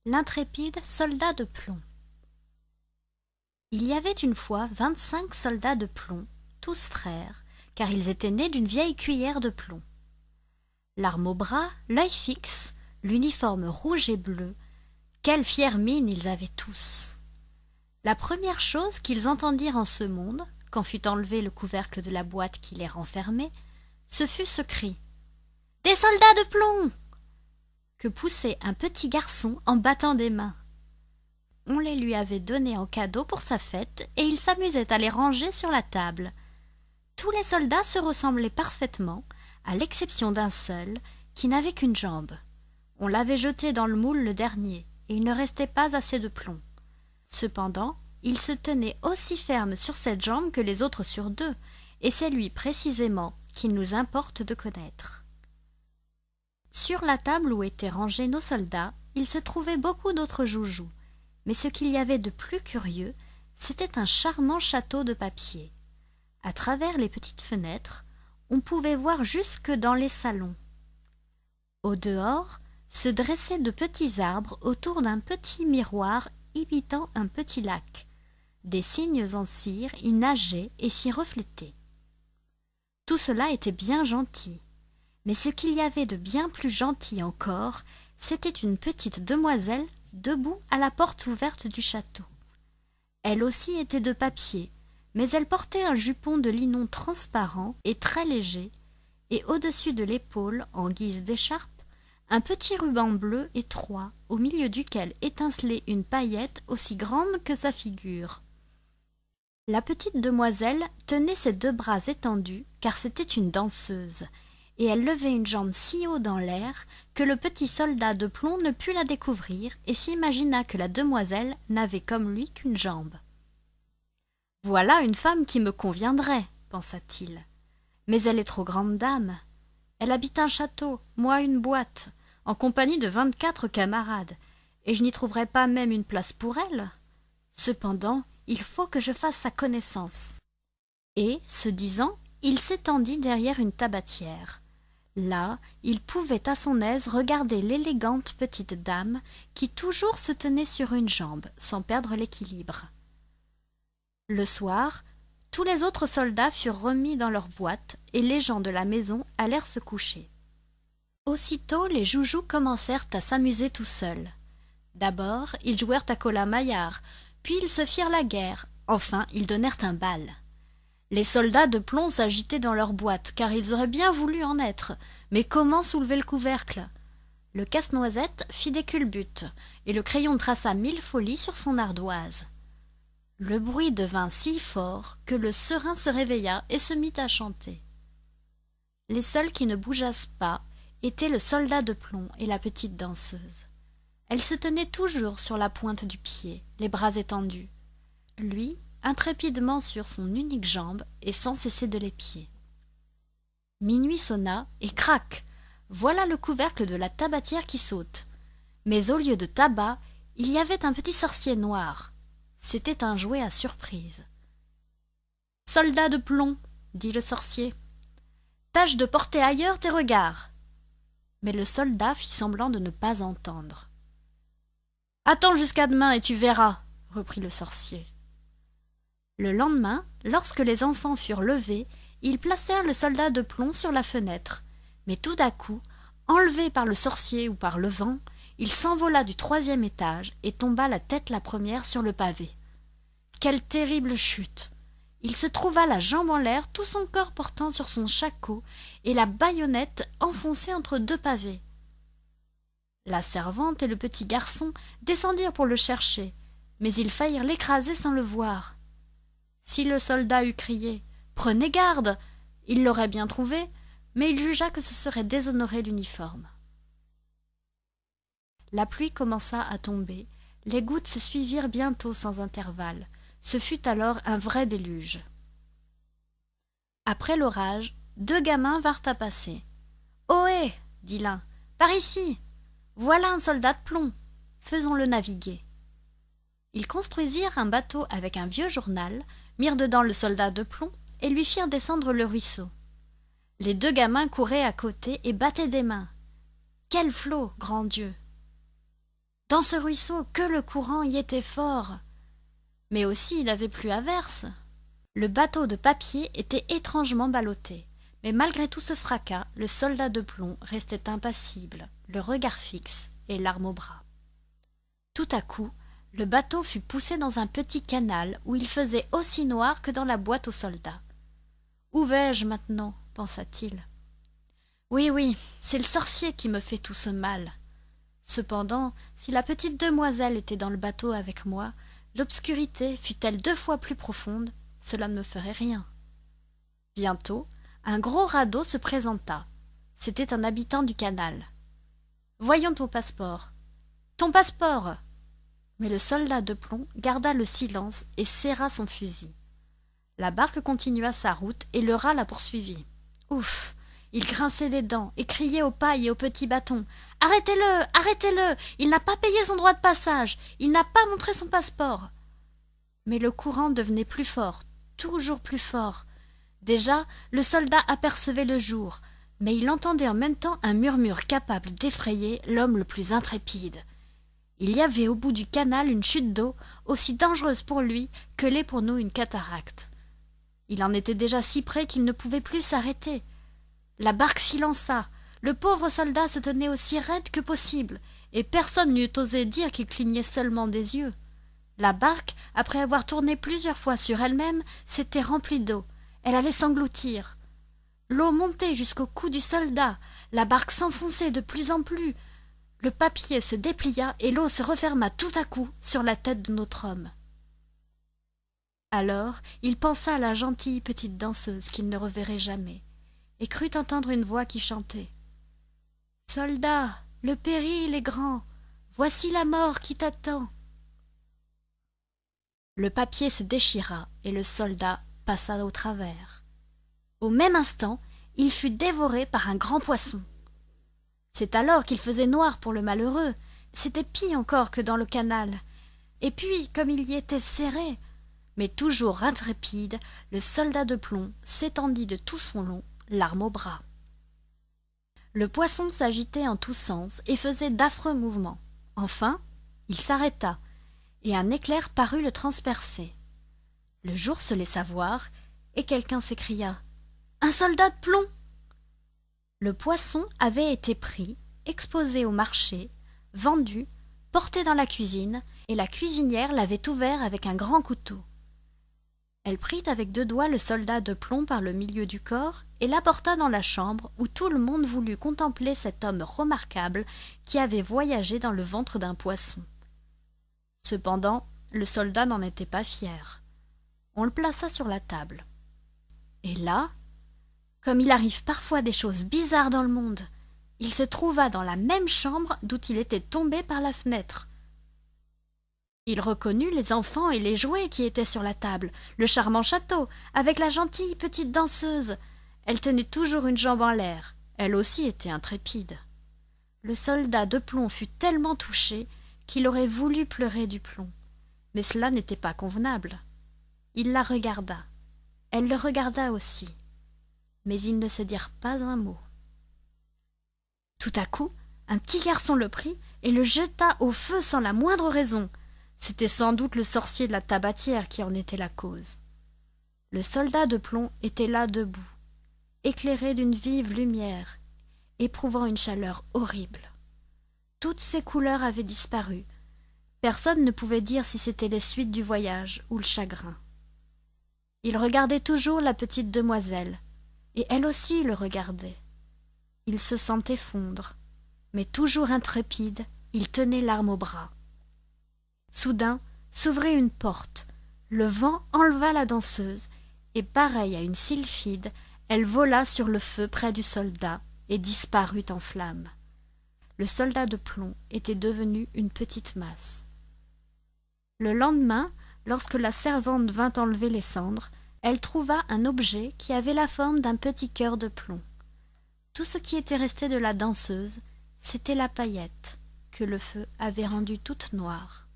L'intrépide soldat de plomb. Il y avait une fois 25 soldats de plomb, tous frères, car ils étaient nés d'une vieille cuillère de plomb. L'arme au bras, l'œil fixe, l'uniforme rouge et bleu, quelle fière mine ils avaient tous. La première chose qu'ils entendirent en ce monde, quand fut enlevé le couvercle de la boîte qui les renfermait, ce fut ce cri « Des soldats de plomb !» que poussait un petit garçon en battant des mains. On les lui avait donnés en cadeau pour sa fête et il s'amusait à les ranger sur la table. Tous les soldats se ressemblaient parfaitement, à l'exception d'un seul, qui n'avait qu'une jambe. On l'avait jeté dans le moule le dernier, et il ne restait pas assez de plomb. Cependant, il se tenait aussi ferme sur cette jambe que les autres sur deux, et c'est lui précisément qu'il nous importe de connaître. Sur la table où étaient rangés nos soldats, il se trouvait beaucoup d'autres joujoux, mais ce qu'il y avait de plus curieux, c'était un charmant château de papier. À travers les petites fenêtres, on pouvait voir jusque dans les salons. Au dehors, se dressaient de petits arbres autour d'un petit miroir imitant un petit lac. Des cygnes en cire y nageaient et s'y reflétaient. Tout cela était bien gentil. Mais ce qu'il y avait de bien plus gentil encore, c'était une petite demoiselle debout à la porte ouverte du château. Elle aussi était de papier, mais elle portait un jupon de linon transparent et très léger, et au-dessus de l'épaule, en guise d'écharpe, un petit ruban bleu étroit, au milieu duquel étincelait une paillette aussi grande que sa figure. La petite demoiselle tenait ses deux bras étendus, car c'était une danseuse, et elle levait une jambe si haut dans l'air que le petit soldat de plomb ne put la découvrir et s'imagina que la demoiselle n'avait comme lui qu'une jambe. « Voilà une femme qui me conviendrait, pensa-t-il. Mais elle est trop grande dame. Elle habite un château, moi une boîte, en compagnie de 24 camarades, et je n'y trouverai pas même une place pour elle. Cependant, il faut que je fasse sa connaissance. » Et, ce disant, il s'étendit derrière une tabatière. Là, il pouvait à son aise regarder l'élégante petite dame qui toujours se tenait sur une jambe, sans perdre l'équilibre. Le soir, tous les autres soldats furent remis dans leurs boîtes et les gens de la maison allèrent se coucher. Aussitôt, les joujoux commencèrent à s'amuser tout seuls. D'abord, ils jouèrent à colin-maillard, puis ils se firent la guerre, enfin ils donnèrent un bal. Les soldats de plomb s'agitaient dans leurs boîtes, car ils auraient bien voulu en être. Mais comment soulever le couvercle? Le casse-noisette fit des culbutes, et le crayon traça 1000 folies sur son ardoise. Le bruit devint si fort que le serin se réveilla et se mit à chanter. Les seuls qui ne bougeassent pas étaient le soldat de plomb et la petite danseuse. Elle se tenait toujours sur la pointe du pied, les bras étendus. Lui, intrépidement sur son unique jambe et sans cesser de l'épier. Minuit sonna et crac! Voilà le couvercle de la tabatière qui saute. Mais au lieu de tabac, il y avait un petit sorcier noir. C'était un jouet à surprise. « Soldat de plomb, dit le sorcier, tâche de porter ailleurs tes regards. » Mais le soldat fit semblant de ne pas entendre. « Attends jusqu'à demain et tu verras, reprit le sorcier. Le lendemain, lorsque les enfants furent levés, ils placèrent le soldat de plomb sur la fenêtre. Mais tout à coup, enlevé par le sorcier ou par le vent, il s'envola du 3e étage et tomba la tête la première sur le pavé. Quelle terrible chute! Il se trouva la jambe en l'air, tout son corps portant sur son shako et la baïonnette enfoncée entre deux pavés. La servante et le petit garçon descendirent pour le chercher, mais ils faillirent l'écraser sans le voir. Si le soldat eût crié « Prenez garde !» il l'aurait bien trouvé, mais il jugea que ce serait déshonorer l'uniforme. La pluie commença à tomber, les gouttes se suivirent bientôt sans intervalle. Ce fut alors un vrai déluge. Après l'orage, 2 gamins vinrent à passer. « Ohé !» dit l'un. « Par ici ! Voilà un soldat de plomb. Faisons-le naviguer. » Ils construisirent un bateau avec un vieux journal, mirent dedans le soldat de plomb et lui firent descendre le ruisseau. Les 2 gamins couraient à côté et battaient des mains. Quel flot, grand Dieu! Dans ce ruisseau, que le courant y était fort! Mais aussi il avait plu à verse. Le bateau de papier était étrangement ballotté. Mais malgré tout ce fracas, le soldat de plomb restait impassible, le regard fixe et l'arme au bras. Tout à coup, le bateau fut poussé dans un petit canal où il faisait aussi noir que dans la boîte aux soldats. « Où vais-je maintenant ?» pensa-t-il. « Oui, c'est le sorcier qui me fait tout ce mal. Cependant, si la petite demoiselle était dans le bateau avec moi, l'obscurité fût-elle 2 fois plus profonde, cela ne me ferait rien. » Bientôt, un gros radeau se présenta. C'était un habitant du canal. « Voyons ton passeport. »« Ton passeport !» Mais le soldat de plomb garda le silence et serra son fusil. La barque continua sa route et le rat la poursuivit. Ouf! Il grinçait des dents et criait aux pailles et aux petits bâtons. « Arrêtez-le! Arrêtez-le! Il n'a pas payé son droit de passage! Il n'a pas montré son passeport !» Mais le courant devenait plus fort, toujours plus fort. Déjà, le soldat apercevait le jour, mais il entendait en même temps un murmure capable d'effrayer l'homme le plus intrépide. Il y avait au bout du canal une chute d'eau, aussi dangereuse pour lui que l'est pour nous une cataracte. Il en était déjà si près qu'il ne pouvait plus s'arrêter. La barque s'y lança. Le pauvre soldat se tenait aussi raide que possible, et personne n'eût osé dire qu'il clignait seulement des yeux. La barque, après avoir tourné plusieurs fois sur elle-même, s'était remplie d'eau. Elle allait s'engloutir. L'eau montait jusqu'au cou du soldat. La barque s'enfonçait de plus en plus. Le papier se déplia et l'eau se referma tout à coup sur la tête de notre homme. Alors, il pensa à la gentille petite danseuse qu'il ne reverrait jamais, et crut entendre une voix qui chantait. « Soldat, le péril est grand, voici la mort qui t'attend. » Le papier se déchira et le soldat passa au travers. Au même instant, il fut dévoré par un grand poisson. C'est alors qu'il faisait noir pour le malheureux. C'était pis encore que dans le canal. Et puis, comme il y était serré, mais toujours intrépide, le soldat de plomb s'étendit de tout son long, l'arme au bras. Le poisson s'agitait en tous sens et faisait d'affreux mouvements. Enfin, il s'arrêta, et un éclair parut le transpercer. Le jour se laissa voir, et quelqu'un s'écria « Un soldat de plomb !» Le poisson avait été pris, exposé au marché, vendu, porté dans la cuisine, et la cuisinière l'avait ouvert avec un grand couteau. Elle prit avec 2 doigts le soldat de plomb par le milieu du corps et l'apporta dans la chambre où tout le monde voulut contempler cet homme remarquable qui avait voyagé dans le ventre d'un poisson. Cependant, le soldat n'en était pas fier. On le plaça sur la table. Et là, comme il arrive parfois des choses bizarres dans le monde, il se trouva dans la même chambre d'où il était tombé par la fenêtre. Il reconnut les enfants et les jouets qui étaient sur la table, le charmant château, avec la gentille petite danseuse. Elle tenait toujours une jambe en l'air. Elle aussi était intrépide. Le soldat de plomb fut tellement touché qu'il aurait voulu pleurer du plomb. Mais cela n'était pas convenable. Il la regarda. Elle le regarda aussi. Mais ils ne se dirent pas un mot. Tout à coup, un petit garçon le prit et le jeta au feu sans la moindre raison. C'était sans doute le sorcier de la tabatière qui en était la cause. Le soldat de plomb était là debout, éclairé d'une vive lumière, éprouvant une chaleur horrible. Toutes ses couleurs avaient disparu. Personne ne pouvait dire si c'était les suites du voyage ou le chagrin. Il regardait toujours la petite demoiselle, et elle aussi le regardait. Il se sentait fondre, mais toujours intrépide, il tenait l'arme au bras. Soudain s'ouvrit une porte, le vent enleva la danseuse, et pareille à une sylphide, elle vola sur le feu près du soldat et disparut en flammes. Le soldat de plomb était devenu une petite masse. Le lendemain, lorsque la servante vint enlever les cendres, elle trouva un objet qui avait la forme d'un petit cœur de plomb. Tout ce qui était resté de la danseuse, c'était la paillette, que le feu avait rendue toute noire.